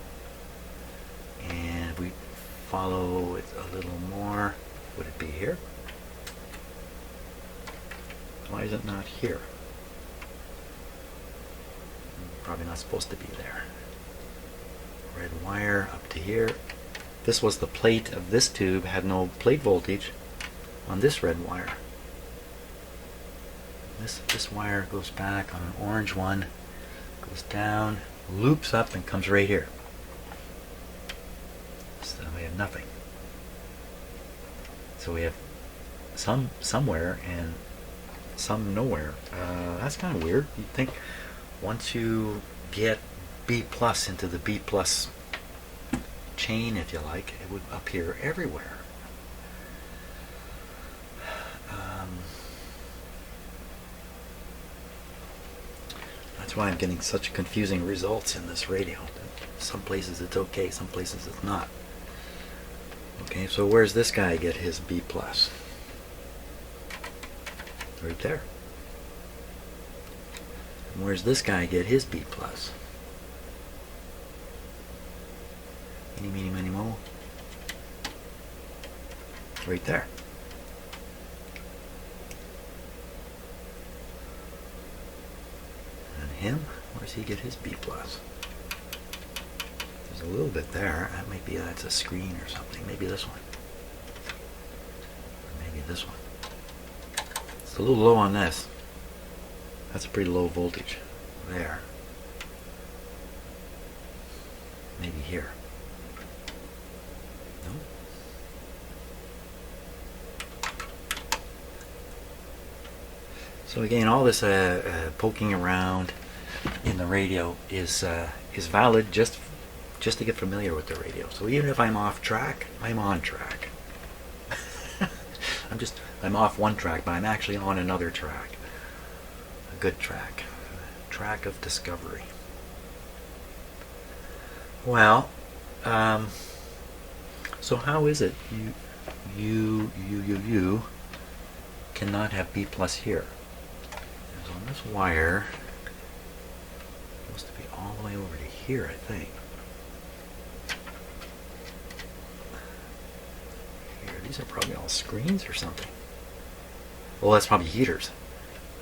And we follow it a little more. Would it be here? Why is it not here? Probably not supposed to be there. Red wire up to here. This was the plate of this tube, had no plate voltage on this red wire. This wire goes back on an orange one, goes down, loops up, and comes right here. So we have nothing. So we have some somewhere and some nowhere. That's kind of weird. You'd think once you get B plus into the B plus chain, if you like, it would appear everywhere. That's why I'm getting such confusing results in this radio. Some places it's okay, some places it's not. Okay, so where's this guy get his B+? Right there. And where's this guy get his B+? Eeny, meeny, miny, moe. Right there. And him, where's he get his B+? There's a little bit there. That might be, that's a screen or something. Maybe this one. Or maybe this one. It's a little low on this. That's a pretty low voltage. There. Maybe here. No? So again, all this poking around in the radio is valid just to get familiar with the radio. So even if I'm off track, I'm on track. I'm off one track, but I'm actually on another track. A good track. A track of discovery. Well, so how is it you cannot have B+ here? So on this wire, it's supposed to be all the way over to here, I think. Here, these are probably all screens or something. Well, that's probably heaters.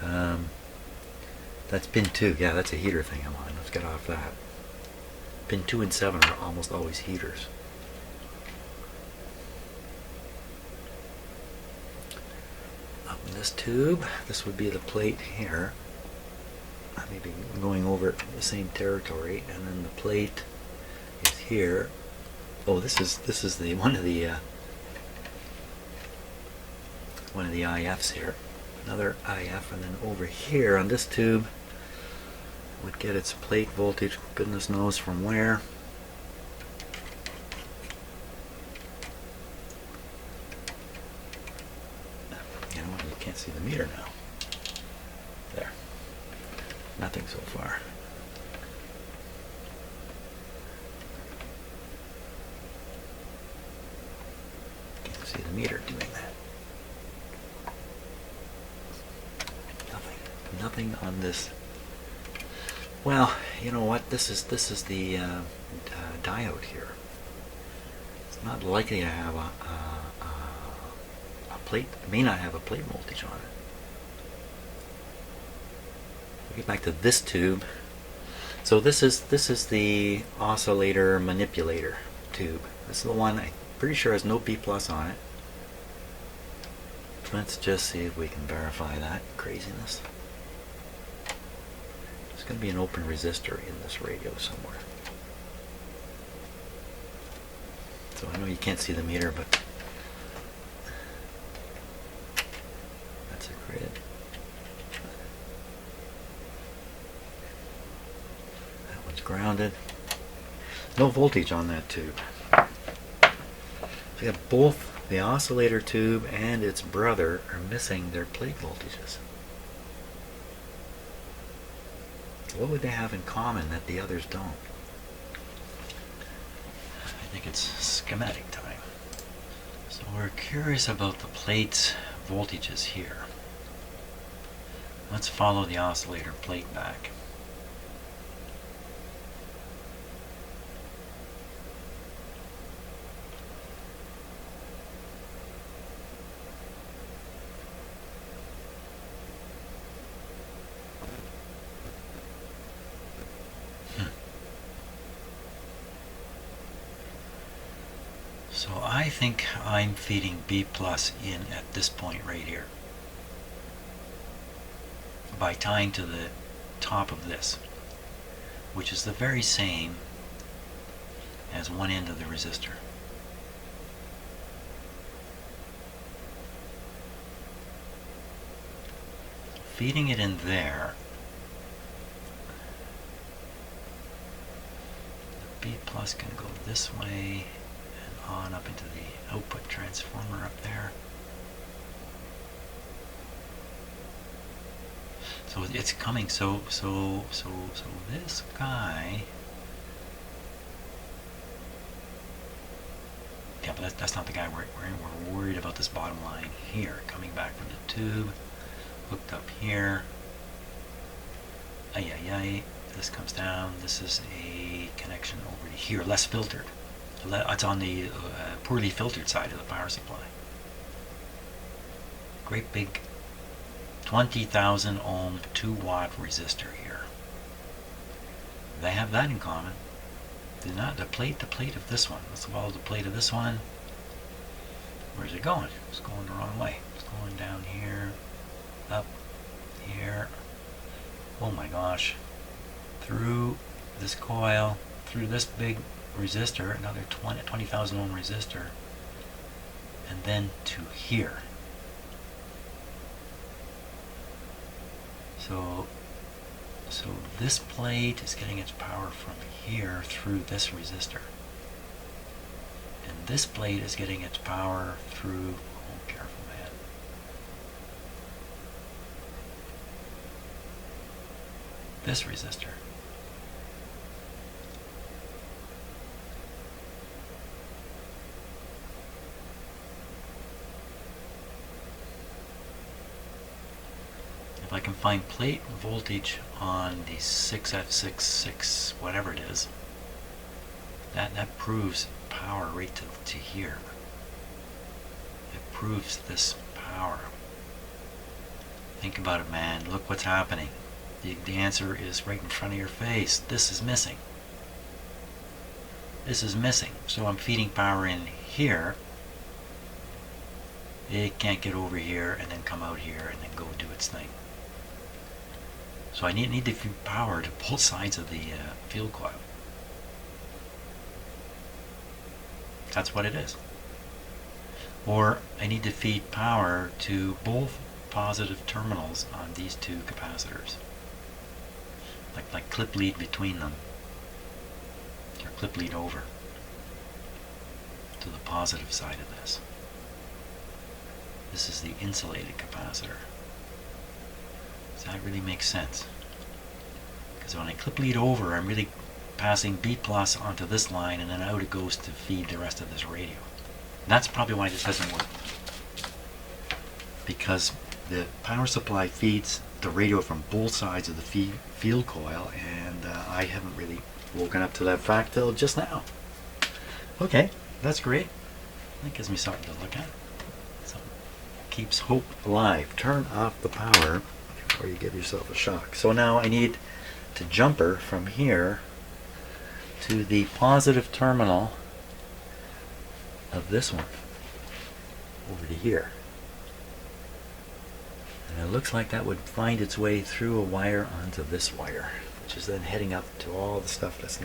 That's pin 2. Yeah, that's a heater thing I'm on. Let's get off that. Pin 2 and 7 are almost always heaters. Up in this tube, this would be the plate here. I may be going over the same territory, and then the plate is here. Oh, this is the one of the IFs here. Another IF, and then over here on this tube would get its plate voltage, goodness knows from where. You know what, you can't see the meter now. There. Nothing so far. Can't see the meter doing that. Nothing on this. Well, you know what? This is the diode here. It's not likely to have a plate. It may not have a plate voltage on it. We'll get back to this tube. So this is the oscillator manipulator tube. This is the one I'm pretty sure has no B+ on it. Let's just see if we can verify that craziness. There's going to be an open resistor in this radio somewhere. So I know you can't see the meter, but that's a grid. That one's grounded. No voltage on that tube. So you have both the oscillator tube and its brother are missing their plate voltages. What would they have in common that the others don't? I think it's schematic time. So we're curious about the plate's voltages here. Let's follow the oscillator plate back. So I think I'm feeding B+ in at this point right here by tying to the top of this, which is the very same as one end of the resistor. Feeding it in there, the B+ can go this way on up into the output transformer up there. So it's coming. So this guy. Yeah, but that's not the guy we're worried about. This bottom line here, coming back from the tube, hooked up here. This comes down. This is a connection over to here, less filtered. It's on the poorly filtered side of the power supply. Great big 20,000 ohm 2-watt resistor here. They have that in common. The plate of this one. Let's follow the plate of this one. Where's it going? It's going the wrong way. It's going down here, up here. Oh my gosh. Through this coil, through this big resistor, another 20,000 ohm resistor, and then to here. So this plate is getting its power from here through this resistor. And this plate is getting its power through, oh, careful man. This resistor. If I can find plate voltage on the 6F66, whatever it is, that proves power right to here. It proves this power. Think about it, man. Look what's happening. The answer is right in front of your face. This is missing. This is missing. So I'm feeding power in here. It can't get over here and then come out here and then go do its thing. So I need to feed power to both sides of the field coil. That's what it is. Or I need to feed power to both positive terminals on these two capacitors. Like clip lead between them. Or clip lead over to the positive side of this. This is the insulated capacitor. Does that really make sense? Because when I clip lead over, I'm really passing B plus onto this line, and then out it goes to feed the rest of this radio. That's probably why this doesn't work. Because the power supply feeds the radio from both sides of the field coil, and I haven't really woken up to that fact till just now. Okay, that's great. That gives me something to look at. So, keeps hope alive. Turn off the power before you give yourself a shock. So now I need to jumper from here to the positive terminal of this one over to here. And it looks like that would find its way through a wire onto this wire, which is then heading up to all the stuff that's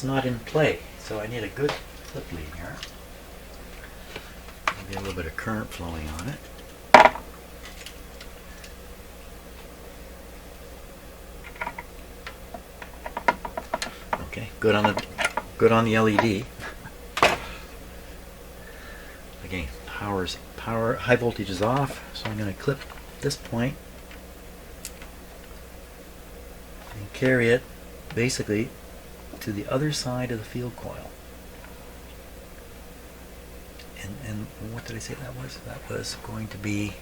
not in play. So I need a good clip lead here. Maybe a little bit of current flowing on it. Okay, good on the LED. Again, power high voltage is off, so I'm going to clip this point and carry it basically to the other side of the field coil. And what did I say that was? That was going to be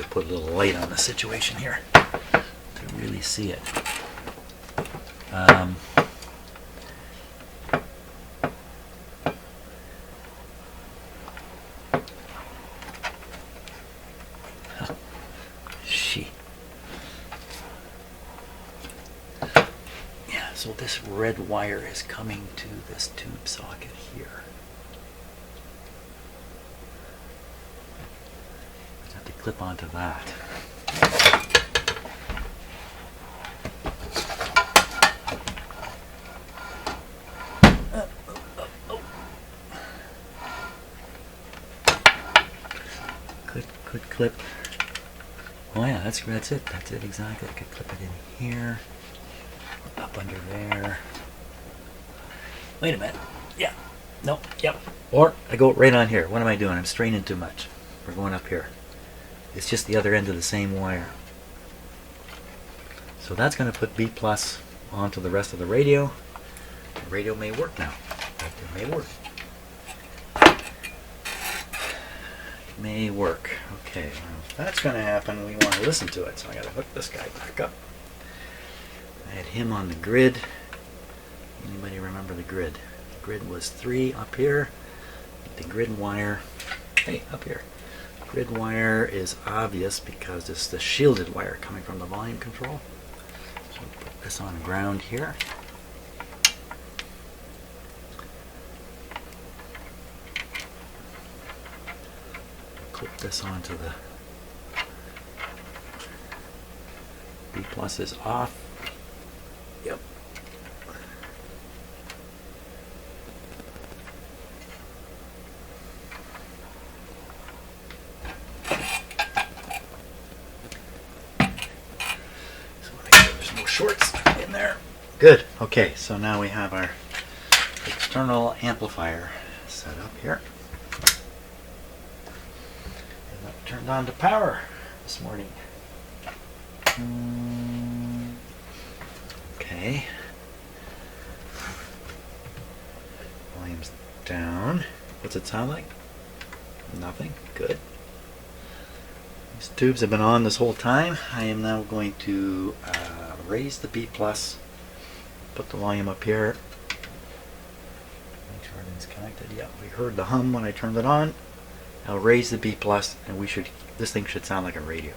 put a little light on the situation here to really see it. Yeah, so this red wire is coming to this tube socket here. Clip onto that. Clip. Oh yeah, that's it. That's it exactly. I could clip it in here, up under there, Wait a minute. Yeah. Nope. Yep. Or I go right on here. What am I doing? I'm straining too much. We're going up here. It's just the other end of the same wire. So that's going to put B plus onto the rest of the radio. The radio may work now. It may work. It may work. Okay, well, if that's going to happen, we want to listen to it. So I got to hook this guy back up. I had him on the grid. Anybody remember the grid? The grid was 3 up here. The grid wire, hey, up here. Grid wire is obvious because it's the shielded wire coming from the volume control. So put this on ground here. Clip this onto the B plus is off. Yep. Shorts in there. Good. Okay, so now we have our external amplifier set up here. And that turned on to power this morning. Okay. Volume's down. What's it sound like? Nothing. Good. These tubes have been on this whole time. I am now going to raise the B plus, put the volume up here. Make sure everything's connected. Yeah, we heard the hum when I turned it on. I'll raise the B plus, and this thing should sound like a radio.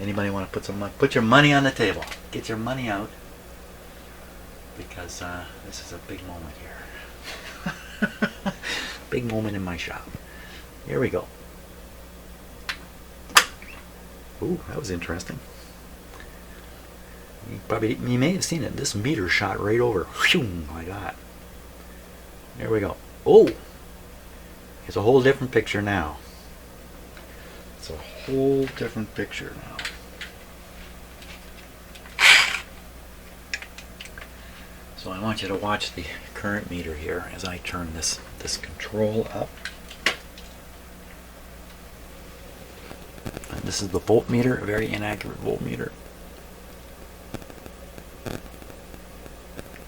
Anybody want to put your money on the table? Get your money out, because this is a big moment here. Big moment in my shop. Here we go. Ooh, that was interesting. You may have seen it. This meter shot right over. Like that. There we go. Oh! It's a whole different picture now. It's a whole different picture now. So I want you to watch the current meter here as I turn this control up. And this is the voltmeter, a very inaccurate voltmeter.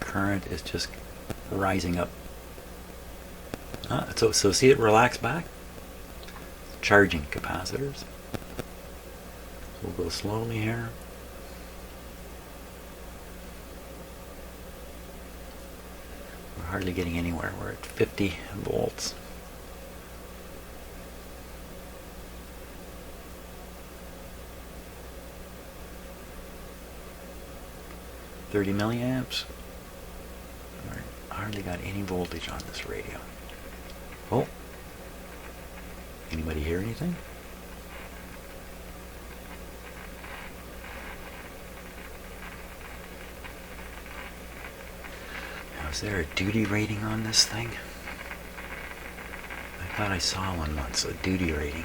Current is just rising up. So see it relax back? Charging capacitors. We'll go slowly here. We're hardly getting anywhere. We're at 50 volts. $30 milliamps. Hardly got any voltage on this radio. Oh, anybody hear anything? Now, is there a duty rating on this thing? I thought I saw one once, a duty rating.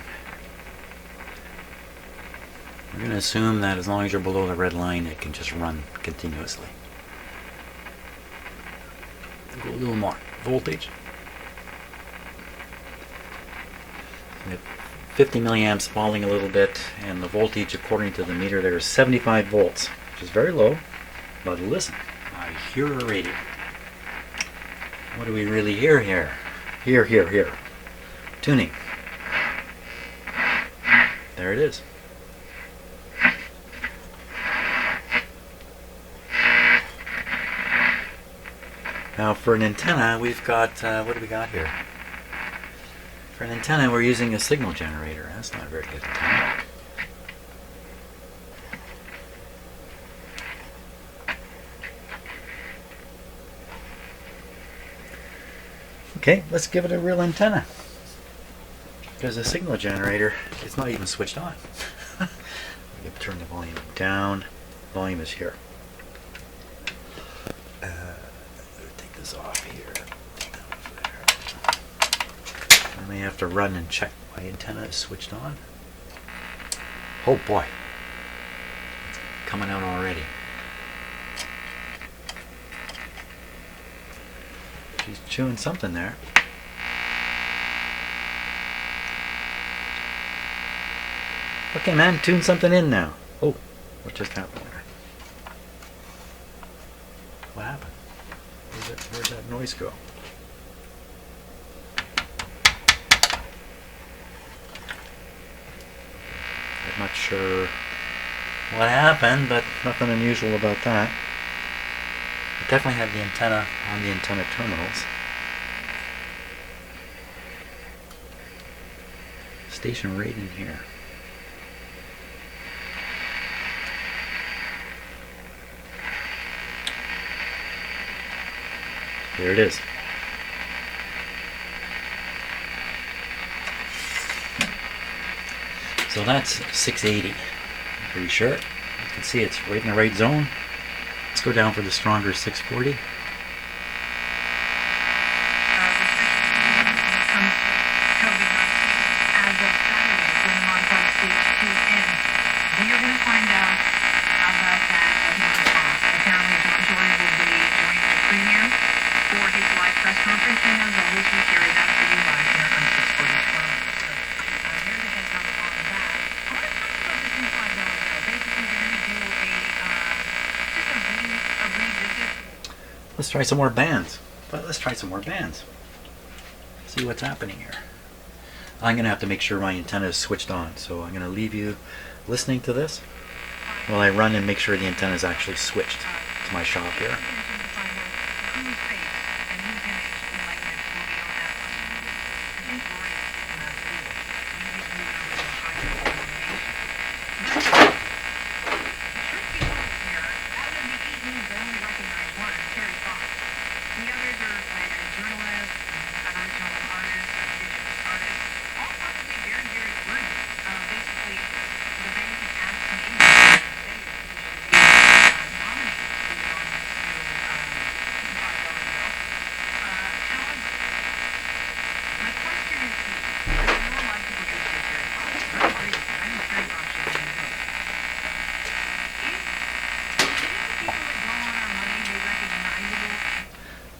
We're going to assume that as long as you're below the red line, it can just run continuously. Go a little more voltage. We have 50 milliamps falling a little bit, and the voltage according to the meter there is 75 volts, which is very low. But listen, I hear a radio. What do we really hear here? Here. Tuning. There it is. Now for an antenna, we've got, what do we got here? For an antenna, we're using a signal generator. That's not a very good antenna. Okay, let's give it a real antenna. Because the signal generator, it's not even switched on. I'm going to turn the volume down. Volume is here. Take this off here. Take that off there. I may have to run and check my antenna is switched on. Oh boy. It's coming out already. She's chewing something there. Okay, man, tune something in now. Oh, what just happened there? What happened? Where'd that noise go? I'm not sure what happened, but nothing unusual about that. I definitely have the antenna on the antenna terminals. Station rating here. There it is. So that's 680. I'm pretty sure. You can see it's right in the right zone. Let's go down for the stronger 640. Let's try some more bands. See what's happening here. I'm going to have to make sure my antenna is switched on, so I'm going to leave you listening to this while I run and make sure the antenna is actually switched to my shop here.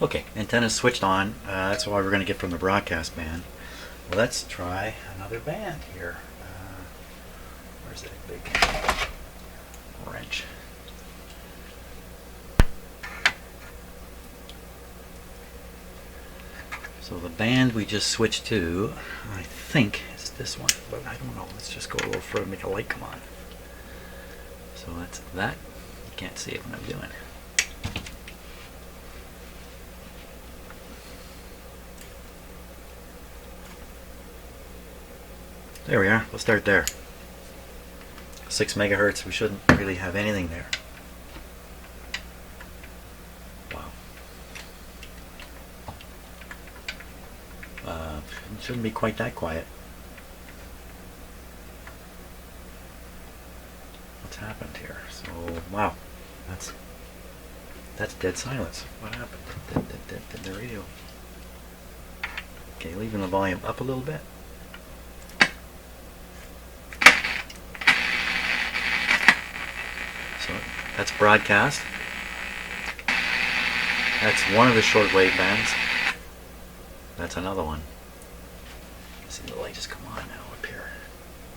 Okay, antenna's switched on. That's what we're going to get from the broadcast band. Let's try another band here. Where's that big wrench? So the band we just switched to, I think, is this one, but I don't know. Let's just go a little further, make a light come on. So that's that. You can't see it when I'm doing it. There we are. We'll start there. 6 megahertz. We shouldn't really have anything there. Wow. It shouldn't be quite that quiet. What's happened here? So, wow. That's dead silence. What happened? Did the radio... Okay, leaving the volume up a little bit. So that's broadcast. That's one of the shortwave bands. That's another one. See, the light has come on now up here.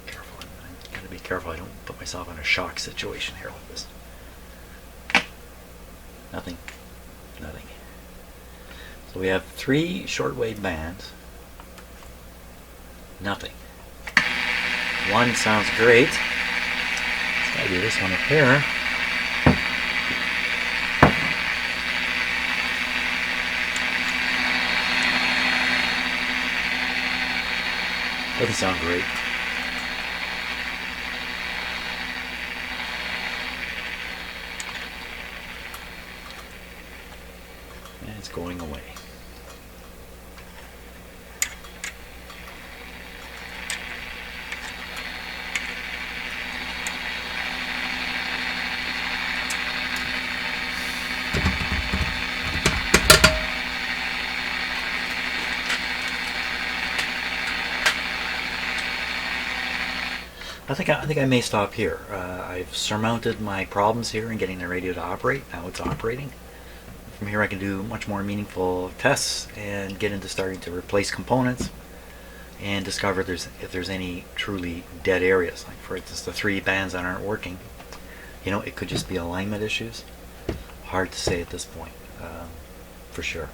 Careful. I gotta be careful I don't put myself in a shock situation here with this. Nothing. So we have 3 shortwave bands. Nothing. One sounds great. Let's gotta do this one up here. Doesn't sound great. And it's going away. I think I may stop here. I've surmounted my problems here in getting the radio to operate. Now it's operating. from here I can do much more meaningful tests and get into starting to replace components and discover if there's any truly dead areas. Like for instance, the 3 bands that aren't working. You know, it could just be alignment issues. Hard to say at this point, for sure.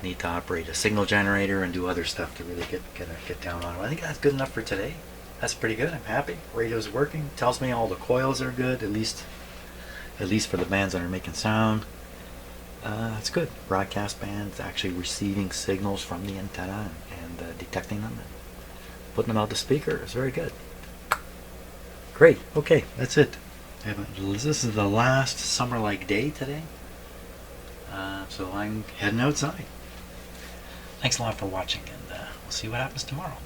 Need to operate a signal generator and do other stuff to really get down on it. I think that's good enough for today. That's pretty good. I'm happy. Radio's working. Tells me all the coils are good, at least for the bands that are making sound. It's good. Broadcast bands actually receiving signals from the antenna and detecting them and putting them out the speaker is very good. Great. Okay, that's it. This is the last summer-like day today, so I'm heading outside. Thanks a lot for watching, and we'll see what happens tomorrow.